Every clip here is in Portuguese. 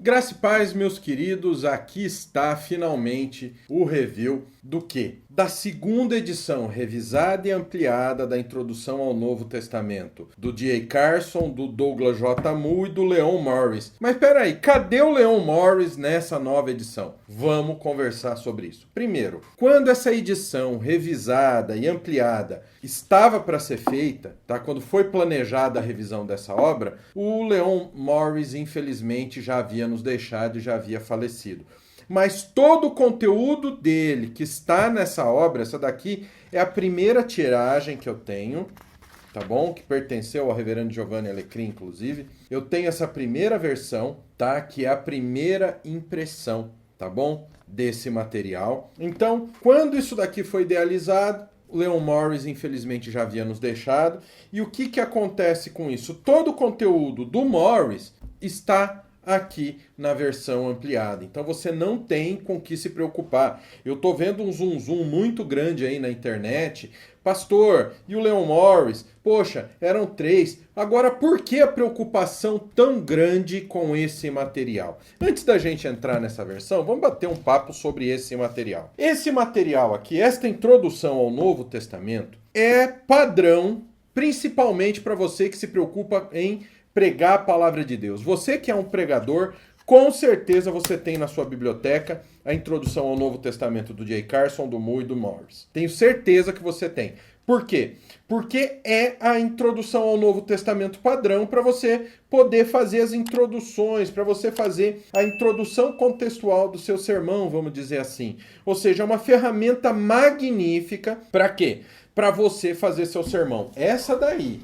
Graça e paz, meus queridos, aqui está finalmente o review do quê? Da segunda edição revisada e ampliada da Introdução ao Novo Testamento, do D.A. Carson, do Douglas J. Moo e do Leon Morris. Mas peraí, cadê o Leon Morris nessa nova edição? Vamos conversar sobre isso. Primeiro, quando essa edição revisada e ampliada estava para ser feita, tá? Quando foi planejada a revisão dessa obra, o Leon Morris infelizmente já havia nos deixado e já havia falecido. Mas todo o conteúdo dele que está nessa obra, essa daqui é a primeira tiragem que eu tenho, tá bom? Que pertenceu ao reverendo Giovanni Alecrim, inclusive. Eu tenho essa primeira versão, tá? Que é a primeira impressão, tá bom? Desse material. Então, quando isso daqui foi idealizado, o Leon Morris, infelizmente, já havia nos deixado. E o que acontece com isso? Todo o conteúdo do Morris está aqui na versão ampliada. Então você não tem com que se preocupar. Eu tô vendo um zoom muito grande aí na internet. Pastor, e o Leon Morris? Poxa, eram 3. Agora, por que a preocupação tão grande com esse material? Antes da gente entrar nessa versão, vamos bater um papo sobre esse material. Esse material aqui, esta introdução ao Novo Testamento, é padrão, principalmente para você que se preocupa em pregar a palavra de Deus. Você que é um pregador, com certeza você tem na sua biblioteca a introdução ao Novo Testamento do J. Carson, do Moo e do Morris. Tenho certeza que você tem. Por quê? Porque é a introdução ao Novo Testamento padrão para você poder fazer as introduções, para você fazer a introdução contextual do seu sermão, vamos dizer assim. Ou seja, é uma ferramenta magnífica para quê? Para você fazer seu sermão. Essa daí.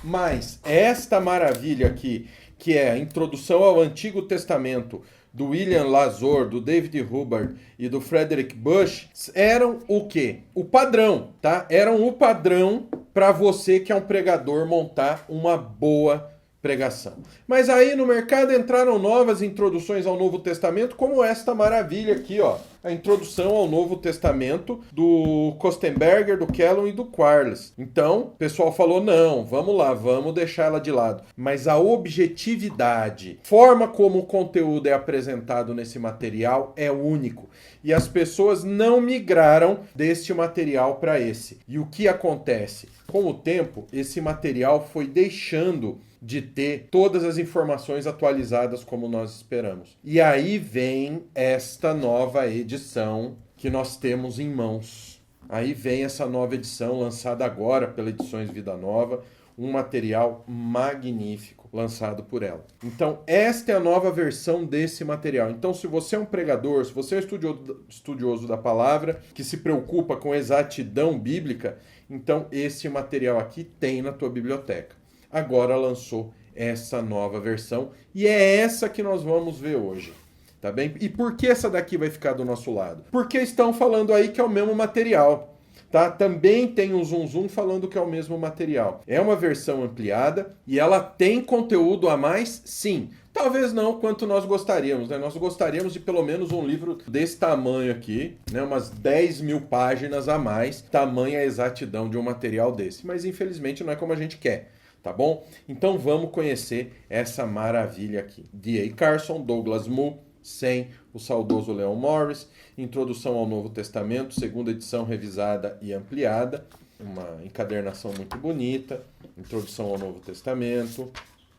Mas esta maravilha aqui, que é a introdução ao Antigo Testamento do William Lazor, do David Hubbard e do Frederick Bush, eram o quê? O padrão, tá? Eram o padrão para você que é um pregador montar uma boa pregação. Mas aí no mercado entraram novas introduções ao Novo Testamento, como esta maravilha aqui, ó. A introdução ao Novo Testamento do Kostenberger, do Kellum e do Quarles. Então, o pessoal falou, não, vamos lá, vamos deixar ela de lado. Mas a objetividade, forma como o conteúdo é apresentado nesse material é único. E as pessoas não migraram deste material para esse. E o que acontece? Com o tempo, esse material foi deixando de ter todas as informações atualizadas como nós esperamos. E aí vem esta nova edição que nós temos em mãos. Aí vem essa nova edição lançada agora pela Edições Vida Nova, um material magnífico lançado por ela. Então, esta é a nova versão desse material. Então, se você é um pregador, se você é um estudioso da palavra, que se preocupa com exatidão bíblica, então esse material aqui tem na tua biblioteca. Agora lançou essa nova versão e é essa que nós vamos ver hoje, tá bem? E por que essa daqui vai ficar do nosso lado? Porque estão falando aí que é o mesmo material, tá? Também tem um zoom falando que é o mesmo material. É uma versão ampliada e ela tem conteúdo a mais? Sim. Talvez não quanto nós gostaríamos, né? Nós gostaríamos de pelo menos um livro desse tamanho aqui, né? Umas 10.000 páginas a mais, tamanha exatidão de um material desse. Mas infelizmente não é como a gente quer. Tá bom? Então vamos conhecer essa maravilha aqui. D.A. Carson, Douglas Moo, sem o saudoso Leon Morris, Introdução ao Novo Testamento, segunda edição revisada e ampliada, uma encadernação muito bonita, Introdução ao Novo Testamento,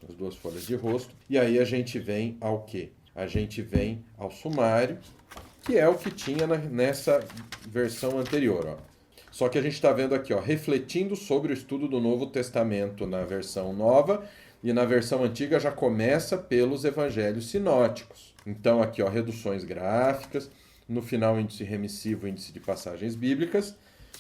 as 2 folhas de rosto, e aí a gente vem ao quê? A gente vem ao sumário, que é o que tinha nessa versão anterior, ó. Só que a gente está vendo aqui, ó, refletindo sobre o estudo do Novo Testamento na versão nova e na versão antiga já começa pelos evangelhos sinóticos. Então aqui, ó, reduções gráficas, no final índice remissivo, índice de passagens bíblicas,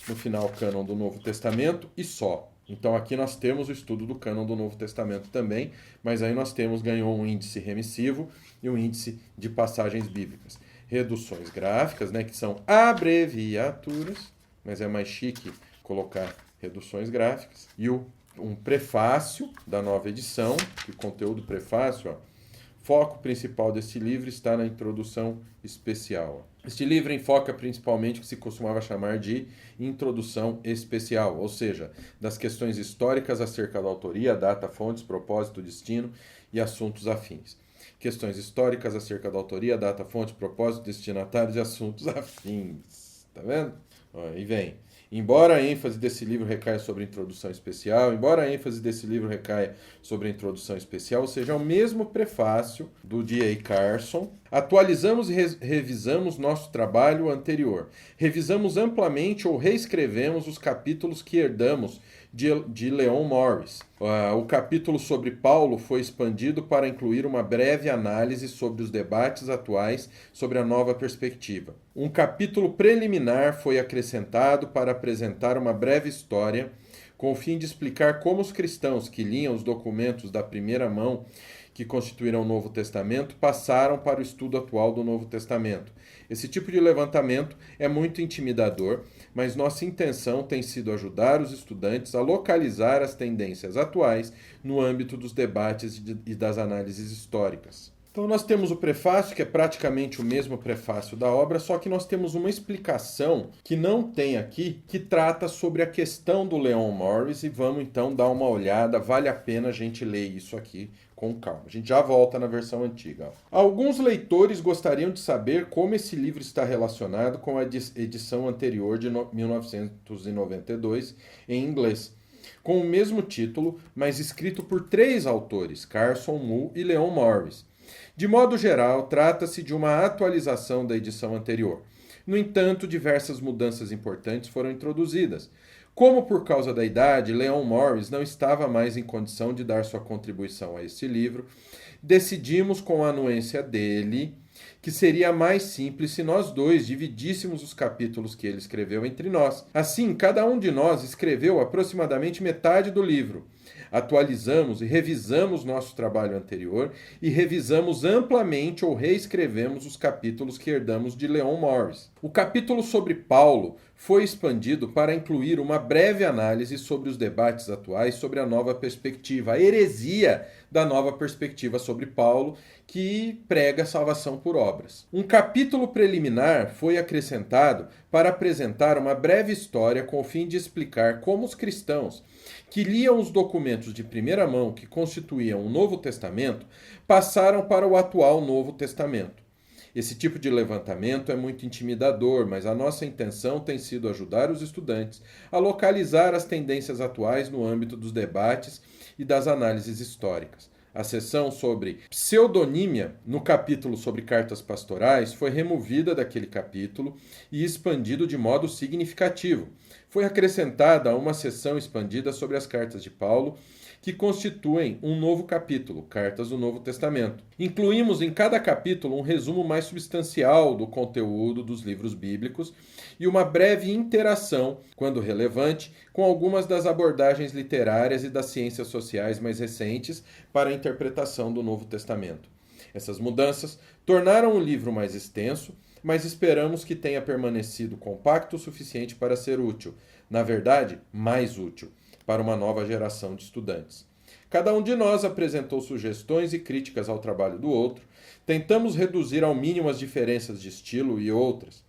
no final cânon do Novo Testamento e só. Então aqui nós temos o estudo do cânon do Novo Testamento também, mas aí nós ganhou um índice remissivo e um índice de passagens bíblicas. Reduções gráficas, né, que são abreviaturas, mas é mais chique colocar reduções gráficas. E um prefácio da nova edição, que o conteúdo do prefácio, ó, foco principal desse livro está na introdução especial. Este livro enfoca principalmente o que se costumava chamar de introdução especial, ou seja, das questões históricas acerca da autoria, data, fontes, propósito, destino e assuntos afins. questões históricas acerca da autoria, data, fonte, propósito, destinatários e assuntos afins. Tá vendo? Aí vem. Embora a ênfase desse livro recaia sobre a introdução especial, ou seja, é o mesmo prefácio do D.A. Carson, atualizamos e revisamos nosso trabalho anterior. Revisamos amplamente ou reescrevemos os capítulos que herdamos de Leon Morris. O capítulo sobre Paulo foi expandido para incluir uma breve análise sobre os debates atuais sobre a nova perspectiva. Um capítulo preliminar foi acrescentado para apresentar uma breve história, com o fim de explicar como os cristãos que liam os documentos da primeira mão que constituíram o Novo Testamento passaram para o estudo atual do Novo Testamento. Esse tipo de levantamento é muito intimidador, mas nossa intenção tem sido ajudar os estudantes a localizar as tendências atuais no âmbito dos debates e das análises históricas. Então nós temos o prefácio, que é praticamente o mesmo prefácio da obra, só que nós temos uma explicação que não tem aqui, que trata sobre a questão do Leon Morris, e vamos então dar uma olhada, vale a pena a gente ler isso aqui com calma. A gente já volta na versão antiga. Alguns leitores gostariam de saber como esse livro está relacionado com a edição anterior de 1992 em inglês, com o mesmo título, mas escrito por 3 autores, Carson, Mu e Leon Morris. De modo geral, trata-se de uma atualização da edição anterior. No entanto, diversas mudanças importantes foram introduzidas. Como por causa da idade, Leon Morris não estava mais em condição de dar sua contribuição a este livro, decidimos com a anuência dele que seria mais simples se nós dois dividíssemos os capítulos que ele escreveu entre nós. Assim, cada um de nós escreveu aproximadamente metade do livro. Atualizamos e revisamos nosso trabalho anterior e revisamos amplamente ou reescrevemos os capítulos que herdamos de Leon Morris. O capítulo sobre Paulo foi expandido para incluir uma breve análise sobre os debates atuais sobre a nova perspectiva, a heresia da nova perspectiva sobre Paulo, que prega salvação por obras. Um capítulo preliminar foi acrescentado para apresentar uma breve história com o fim de explicar como os cristãos que liam os documentos de primeira mão que constituíam o Novo Testamento passaram para o atual Novo Testamento. Esse tipo de levantamento é muito intimidador, mas a nossa intenção tem sido ajudar os estudantes a localizar as tendências atuais no âmbito dos debates e das análises históricas. A seção sobre pseudonímia, no capítulo sobre cartas pastorais, foi removida daquele capítulo e expandido de modo significativo. Foi acrescentada uma seção expandida sobre as cartas de Paulo, que constituem um novo capítulo, Cartas do Novo Testamento. Incluímos em cada capítulo um resumo mais substancial do conteúdo dos livros bíblicos e uma breve interação, quando relevante, com algumas das abordagens literárias e das ciências sociais mais recentes para a interpretação do Novo Testamento. Essas mudanças tornaram o livro mais extenso, mas esperamos que tenha permanecido compacto o suficiente para ser útil, na verdade, mais útil, para uma nova geração de estudantes. Cada um de nós apresentou sugestões e críticas ao trabalho do outro, tentamos reduzir ao mínimo as diferenças de estilo e outras.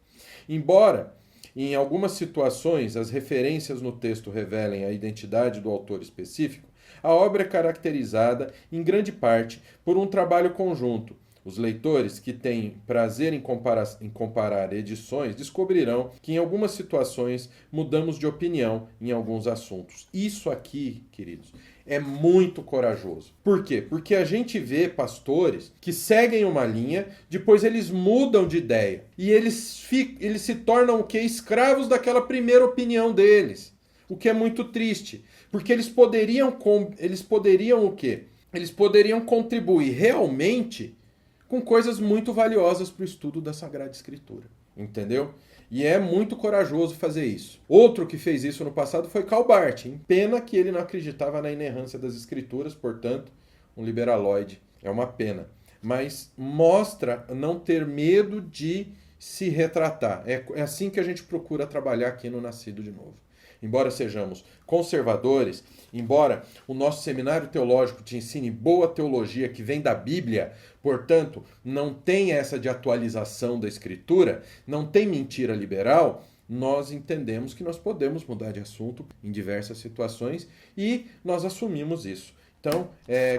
Embora, em algumas situações, as referências no texto revelem a identidade do autor específico, a obra é caracterizada, em grande parte, por um trabalho conjunto. Os leitores que têm prazer em comparar edições descobrirão que em algumas situações mudamos de opinião em alguns assuntos. Isso aqui, queridos, é muito corajoso. Por quê? Porque a gente vê pastores que seguem uma linha, depois eles mudam de ideia. E eles se tornam o quê? Escravos daquela primeira opinião deles. O que é muito triste. Porque eles poderiam o quê? Eles poderiam contribuir realmente com coisas muito valiosas para o estudo da Sagrada Escritura, entendeu? E é muito corajoso fazer isso. Outro que fez isso no passado foi Calbart. Pena que ele não acreditava na inerrância das Escrituras, portanto, um liberaloide. É uma pena. Mas mostra não ter medo de se retratar. É assim que a gente procura trabalhar aqui no Nascido de Novo. Embora sejamos conservadores, embora o nosso seminário teológico te ensine boa teologia que vem da Bíblia, portanto, não tem essa de atualização da Escritura, não tem mentira liberal, nós entendemos que nós podemos mudar de assunto em diversas situações e nós assumimos isso. Então,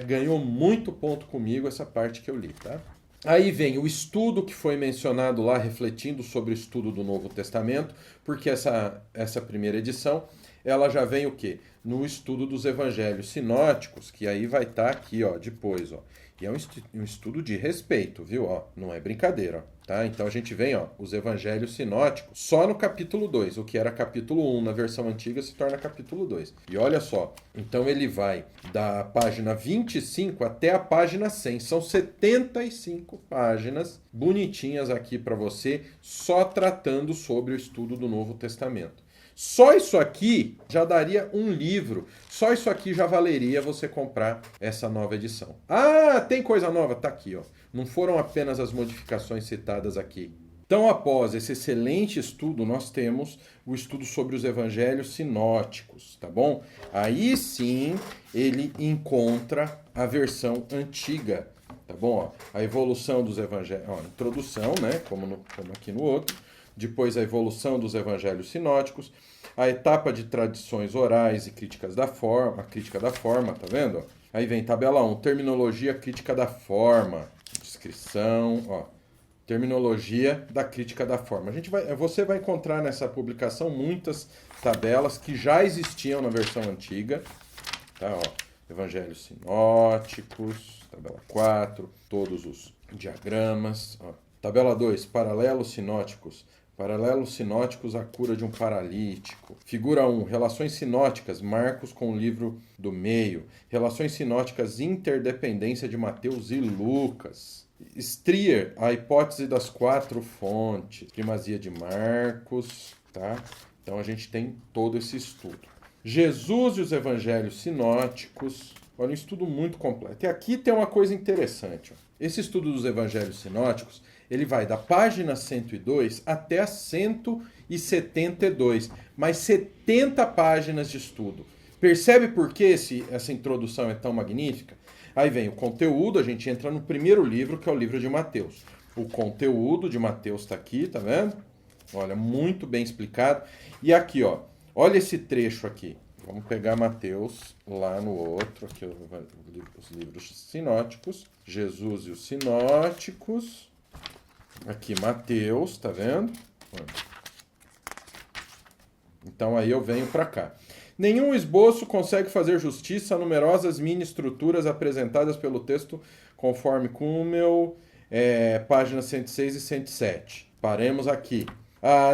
ganhou muito ponto comigo essa parte que eu li, tá? Aí vem o estudo que foi mencionado lá, refletindo sobre o estudo do Novo Testamento, porque essa primeira edição, ela já vem o quê? No estudo dos evangelhos sinóticos, que aí vai estar aqui, ó, depois, ó. E é um estudo de respeito, viu? Ó, não é brincadeira, ó, tá? Então a gente vem, ó, os evangelhos sinóticos, só no capítulo 2. O que era capítulo 1 na versão antiga se torna capítulo 2. E olha só, então ele vai da página 25 até a página 100. São 75 páginas bonitinhas aqui para você, só tratando sobre o estudo do Novo Testamento. Só isso aqui já daria um livro. Só isso aqui já valeria você comprar essa nova edição. Ah, tem coisa nova? Tá aqui, ó. Não foram apenas as modificações citadas aqui. Então, após esse excelente estudo, nós temos o estudo sobre os evangelhos sinóticos, tá bom? Aí sim, ele encontra a versão antiga, tá bom? Ó, a evolução dos evangelhos, ó, introdução, né? Como aqui no outro. Depois a evolução dos evangelhos sinóticos, a etapa de tradições orais e críticas da forma, a crítica da forma, tá vendo? Aí vem tabela 1, terminologia crítica da forma, descrição, ó, terminologia da crítica da forma. Você vai encontrar nessa publicação muitas tabelas que já existiam na versão antiga, tá? Ó, evangelhos sinóticos, tabela 4, todos os diagramas, ó. Tabela 2, paralelos sinóticos. Paralelos sinóticos à cura de um paralítico. Figura 1, relações sinóticas, Marcos com o livro do meio. Relações sinóticas, interdependência de Mateus e Lucas. Strier, a hipótese das 4 fontes. Primazia de Marcos, tá? Então a gente tem todo esse estudo. Jesus e os evangelhos sinóticos. Olha, um estudo muito completo. E aqui tem uma coisa interessante. Ó. Esse estudo dos evangelhos sinóticos, ele vai da página 102 até a 172, mais 70 páginas de estudo. Percebe por que essa introdução é tão magnífica? Aí vem o conteúdo, a gente entra no primeiro livro, que é o livro de Mateus. O conteúdo de Mateus está aqui, tá vendo? Olha, muito bem explicado. E aqui, ó, olha esse trecho aqui. Vamos pegar Mateus lá no outro, aqui os livros sinóticos. Jesus e os sinóticos. Aqui Mateus, tá vendo? Então aí eu venho para cá. Nenhum esboço consegue fazer justiça a numerosas mini-estruturas apresentadas pelo texto conforme Kummel, páginas 106 e 107. Paremos aqui.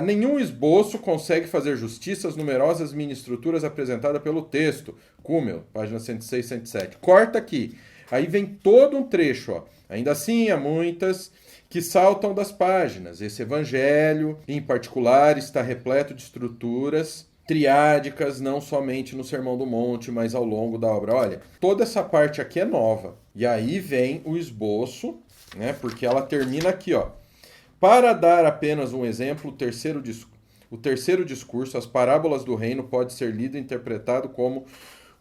Nenhum esboço consegue fazer justiça às numerosas mini-estruturas apresentadas pelo texto. Kummel, páginas 106 e 107. Corta aqui. Aí vem todo um trecho. Ó. Ainda assim, há muitas que saltam das páginas. Esse evangelho, em particular, está repleto de estruturas triádicas, não somente no Sermão do Monte, mas ao longo da obra. Olha, toda essa parte aqui é nova. E aí vem o esboço, né? Porque ela termina aqui, ó. Para dar apenas um exemplo, o terceiro discurso, as parábolas do reino, pode ser lido e interpretado como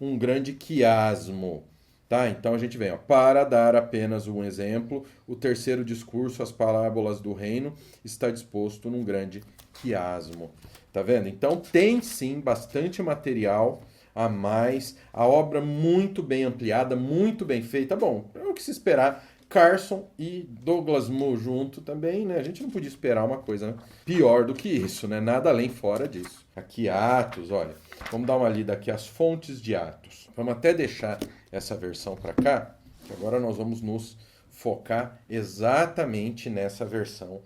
um grande quiasmo. Tá? Então a gente vem, ó, para dar apenas um exemplo, o terceiro discurso, as parábolas do reino, está disposto num grande quiasmo. Tá vendo? Então tem sim bastante material a mais, a obra muito bem ampliada, muito bem feita. Bom, é o que se esperar. Carson e Douglas Moo junto também, né? A gente não podia esperar uma coisa pior do que isso, né? Nada além fora disso. Aqui Atos, olha, vamos dar uma lida aqui, as fontes de Atos. Vamos até deixar essa versão para cá, que agora nós vamos nos focar exatamente nessa versão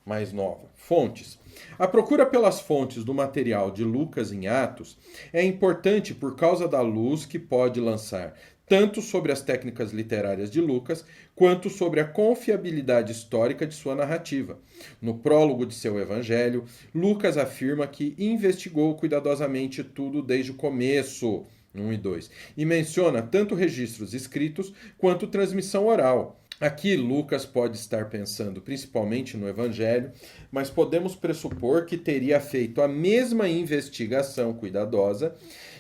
mais nova. Fontes. A procura pelas fontes do material de Lucas em Atos é importante por causa da luz que pode lançar tanto sobre as técnicas literárias de Lucas, quanto sobre a confiabilidade histórica de sua narrativa. No prólogo de seu evangelho, Lucas afirma que investigou cuidadosamente tudo desde o começo, 1 e 2, e menciona tanto registros escritos quanto transmissão oral. Aqui Lucas pode estar pensando principalmente no Evangelho, mas podemos pressupor que teria feito a mesma investigação cuidadosa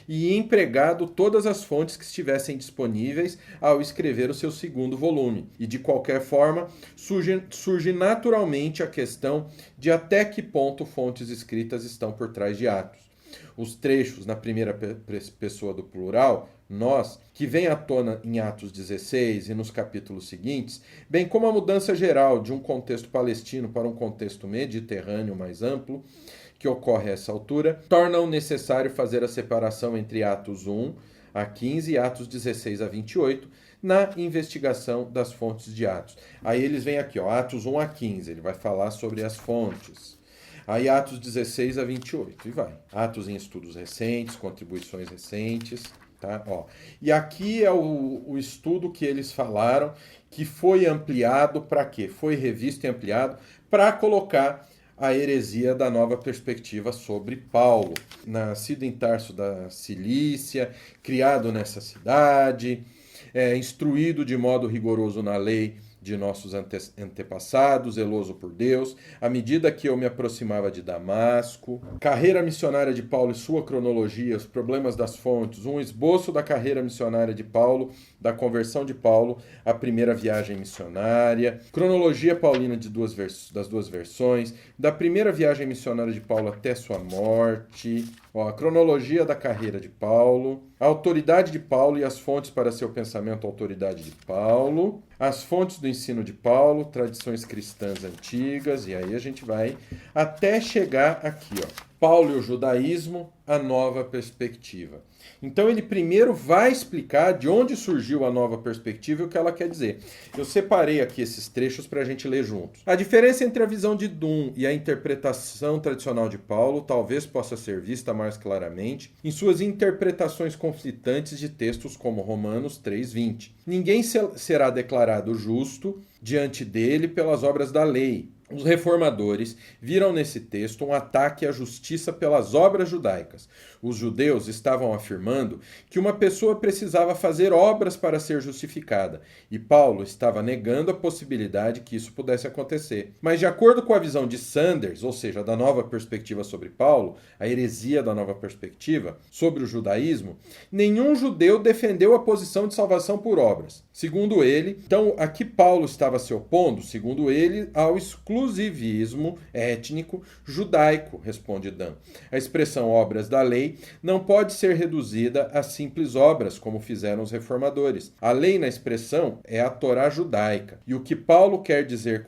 e empregado todas as fontes que estivessem disponíveis ao escrever o seu segundo volume. E de qualquer forma, surge naturalmente a questão de até que ponto fontes escritas estão por trás de Atos. Os trechos na primeira pessoa do plural, nós, que vem à tona em Atos 16 e nos capítulos seguintes, bem como a mudança geral de um contexto palestino para um contexto mediterrâneo mais amplo, que ocorre a essa altura, tornam necessário fazer a separação entre Atos 1 a 15 e Atos 16 a 28, na investigação das fontes de Atos. Aí eles vêm aqui, ó, Atos 1 a 15, ele vai falar sobre as fontes. Aí Atos 16 a 28, e vai. Atos em estudos recentes, contribuições recentes, tá? Ó. E aqui é o estudo que eles falaram, que foi ampliado para quê? Foi revisto e ampliado para colocar a heresia da nova perspectiva sobre Paulo. Nascido em Tarso da Cilícia, criado nessa cidade, instruído de modo rigoroso na lei de nossos antepassados, zeloso por Deus, à medida que eu me aproximava de Damasco. Carreira missionária de Paulo e sua cronologia, os problemas das fontes, um esboço da carreira missionária de Paulo, da conversão de Paulo à primeira viagem missionária, cronologia paulina das duas versões, da primeira viagem missionária de Paulo até sua morte, a cronologia da carreira de Paulo, a autoridade de Paulo e as fontes para seu pensamento, a autoridade de Paulo, as fontes do ensino de Paulo, tradições cristãs antigas, e aí a gente vai até chegar aqui, ó. Paulo e o judaísmo, a nova perspectiva. Então ele primeiro vai explicar de onde surgiu a nova perspectiva e o que ela quer dizer. Eu separei aqui esses trechos para a gente ler juntos. A diferença entre a visão de Dunn e a interpretação tradicional de Paulo talvez possa ser vista mais claramente em suas interpretações conflitantes de textos como Romanos 3:20. Ninguém será declarado justo diante dele pelas obras da lei. Os reformadores viram nesse texto um ataque à justiça pelas obras judaicas. Os judeus estavam afirmando que uma pessoa precisava fazer obras para ser justificada, e Paulo estava negando a possibilidade que isso pudesse acontecer. Mas, de acordo com a visão de Sanders, ou seja, da nova perspectiva sobre Paulo, a heresia da nova perspectiva sobre o judaísmo, nenhum judeu defendeu a posição de salvação por obras. Segundo ele, então, a que Paulo estava se opondo, segundo ele, ao exclusivismo étnico judaico, responde Dan. A expressão obras da lei não pode ser reduzida a simples obras, como fizeram os reformadores. A lei na expressão é a Torá judaica. E o que Paulo quer dizer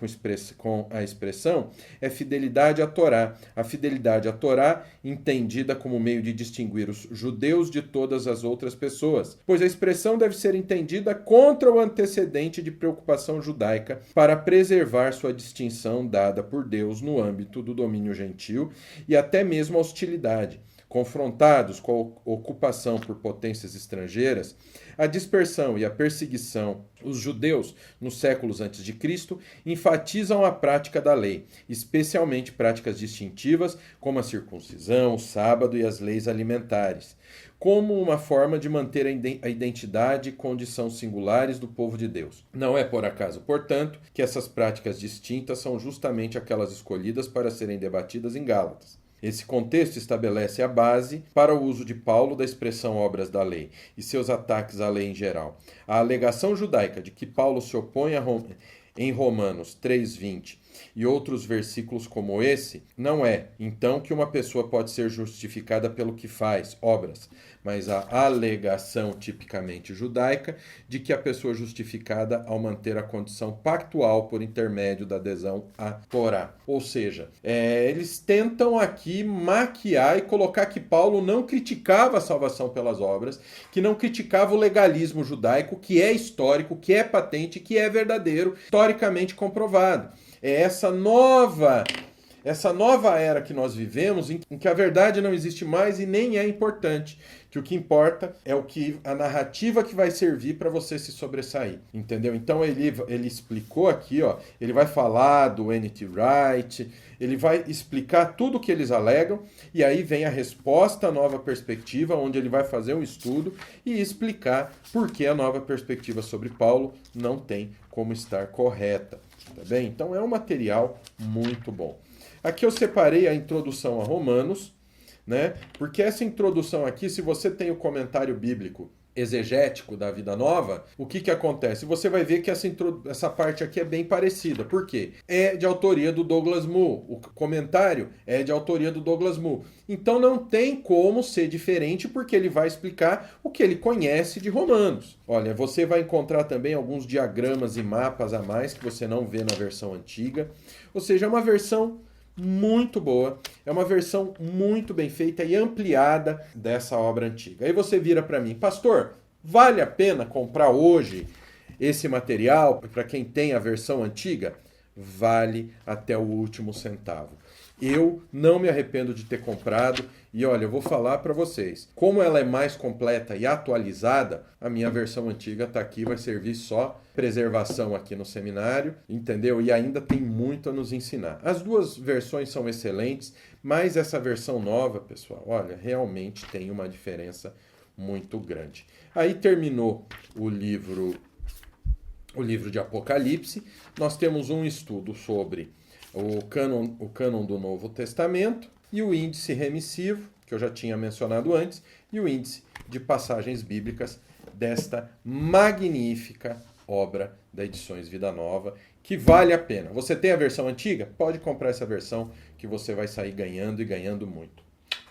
com a expressão é fidelidade à Torá. A fidelidade à Torá entendida como meio de distinguir os judeus de todas as outras pessoas, pois a expressão deve ser entendida contra o antecedente de preocupação judaica para preservar sua distinção dada por Deus no âmbito do domínio gentil e até mesmo a hostilidade. Confrontados com a ocupação por potências estrangeiras, a dispersão e a perseguição, os judeus, nos séculos antes de Cristo, enfatizam a prática da lei, especialmente práticas distintivas como a circuncisão, o sábado e as leis alimentares, como uma forma de manter a identidade e condição singulares do povo de Deus. Não é por acaso, portanto, que essas práticas distintas são justamente aquelas escolhidas para serem debatidas em Gálatas. Esse contexto estabelece a base para o uso de Paulo da expressão obras da lei e seus ataques à lei em geral. A alegação judaica de que Paulo se opõe em Romanos 3:20 e outros versículos como esse, não é, então, que uma pessoa pode ser justificada pelo que faz, obras, mas a alegação tipicamente judaica de que a pessoa é justificada ao manter a condição pactual por intermédio da adesão à Torá. Ou seja, eles tentam aqui maquiar e colocar que Paulo não criticava a salvação pelas obras, que não criticava o legalismo judaico, que é histórico, que é patente, que é verdadeiro, historicamente comprovado. É essa nova era que nós vivemos, em que a verdade não existe mais e nem é importante. Que o que importa é a narrativa que vai servir para você se sobressair, entendeu? Então ele explicou aqui, ó, ele vai falar do N.T. Wright, ele vai explicar tudo o que eles alegam, e aí vem a resposta à nova perspectiva, onde ele vai fazer um estudo e explicar por que a nova perspectiva sobre Paulo não tem como estar correta. Tá bem? Então é um material muito bom. Aqui eu separei a introdução a Romanos, né? Porque essa introdução aqui, se você tem o comentário bíblico exegético da Vida Nova, o que acontece? Você vai ver que essa parte aqui é bem parecida. Por quê? É de autoria do Douglas Moo. O comentário é de autoria do Douglas Moo. Então não tem como ser diferente, porque ele vai explicar o que ele conhece de Romanos. Olha, você vai encontrar também alguns diagramas e mapas a mais que você não vê na versão antiga. Ou seja, é uma versão muito boa, é uma versão muito bem feita e ampliada dessa obra antiga. Aí você vira para mim, pastor, vale a pena comprar hoje esse material para quem tem a versão antiga? Vale até o último centavo. Eu não me arrependo de ter comprado e olha, eu vou falar para vocês, como ela é mais completa e atualizada, a minha versão antiga está aqui, vai servir só preservação aqui no seminário, entendeu? E ainda tem muito a nos ensinar. As duas versões são excelentes, mas essa versão nova, pessoal, olha, realmente tem uma diferença muito grande. Aí terminou o livro de Apocalipse, nós temos um estudo sobre o cânon do Novo Testamento e o índice remissivo, que eu já tinha mencionado antes, e o índice de passagens bíblicas desta magnífica obra da Edições Vida Nova, que vale a pena. Você tem a versão antiga? Pode comprar essa versão que você vai sair ganhando e ganhando muito.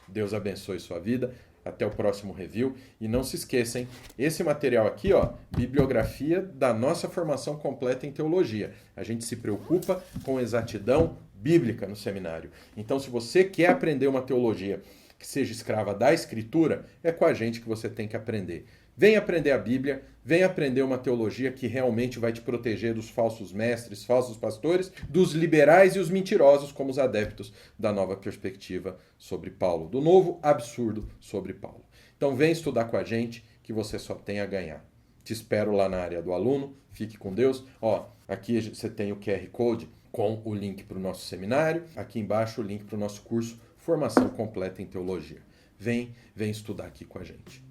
Deus abençoe sua vida. Até o próximo review. E não se esqueçam, esse material aqui, ó, bibliografia da nossa formação completa em teologia. A gente se preocupa com exatidão bíblica no seminário. Então, se você quer aprender uma teologia que seja escrava da Escritura, é com a gente que você tem que aprender. Vem aprender a Bíblia, vem aprender uma teologia que realmente vai te proteger dos falsos mestres, falsos pastores, dos liberais e os mentirosos, como os adeptos da nova perspectiva sobre Paulo, do novo absurdo sobre Paulo. Então vem estudar com a gente, que você só tem a ganhar. Te espero lá na área do aluno, fique com Deus. Ó, aqui você tem o QR Code com o link para o nosso seminário, aqui embaixo o link para o nosso curso Formação Completa em Teologia. Vem estudar aqui com a gente.